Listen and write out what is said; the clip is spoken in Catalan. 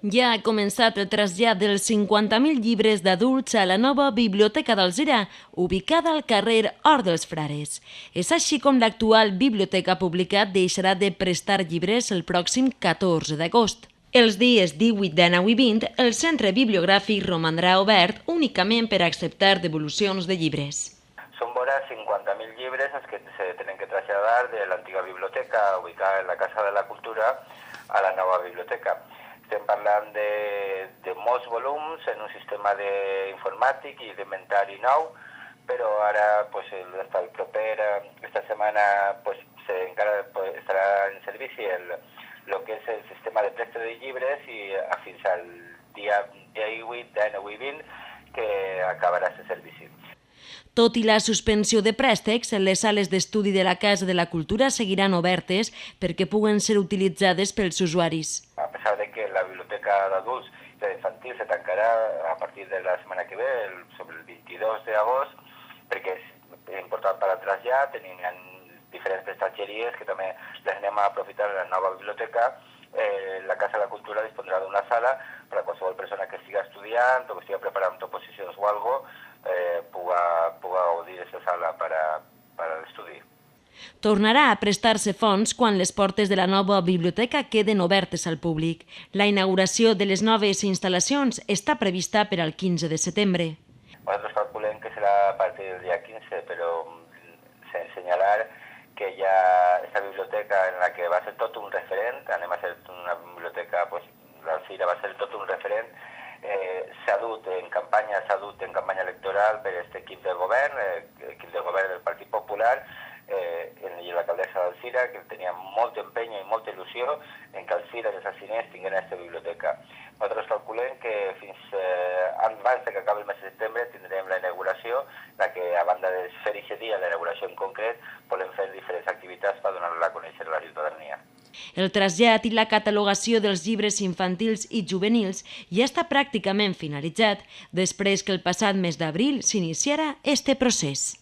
Ja ha començat el trasllat dels 50.000 llibres d'adults a la nova Biblioteca d'Alzira, ubicada al carrer Hort dels Frares. És així com l'actual Biblioteca Pública deixarà de prestar llibres el pròxim 14 d'agost. Els dies 18, 19 i 20, el centre bibliogràfic romandrà obert únicament per acceptar devolucions de llibres. Són vora 50.000 llibres els que se tenen que traslladar de l'antiga biblioteca ubicada en la Casa de la Cultura a la nova biblioteca. Estem parlant de molts volums en un sistema informàtic i d'inventari nou, però ara l'espai proper, esta setmana, encara estarà en servici el que és el sistema de préstec de llibres i fins al dia 18, 19 i 20 que acabarà aquest servici. Tot i la suspensió de préstecs, les sales d'estudi de la Casa de la Cultura seguiran obertes perquè puguen ser utilitzades pels usuaris. A pesar de que la biblioteca d'adults i d'infantils se tancarà a partir de la setmana que ve, sobre el 22 d'agost, perquè és important per al trasllat, tenim diferents prestatgeries que també les anem a aprofitar en la nova biblioteca. La Casa de la Cultura dispondrà d'una sala per a qualsevol persona que estigui estudiant o que estigui preparant oposicions o alguna cosa, puga gaudir d'aquesta sala per a l'estudi. Tornarà a prestar-se fons quan les portes de la nova biblioteca queden obertes al públic. La inauguració de les noves instal·lacions està prevista per al 15 de setembre. Nosaltres calculem que serà a partir del dia 15, però sense assenyalar que hi ha aquesta biblioteca en la que va ser tot un referent, anem a ser una biblioteca, l'Alzira va ser tot un referent, s'ha dut en campanya electoral per aquest equip de govern del Partit Popular, i l'alcaldessa d'Alzira, que tenia molt empeny i molta il·lusió en que Alzira i els alziners tinguin aquesta biblioteca. Nosaltres calculem que fins abans que acabi el mes de setembre tindrem la inauguració, la que a banda de fer aquest dia, la inauguració en concret, volem fer diferents activitats per donar-la a conèixer a la ciutadania. El trasllat i la catalogació dels llibres infantils i juvenils ja està pràcticament finalitzat, després que el passat mes d'abril s'iniciara este procés.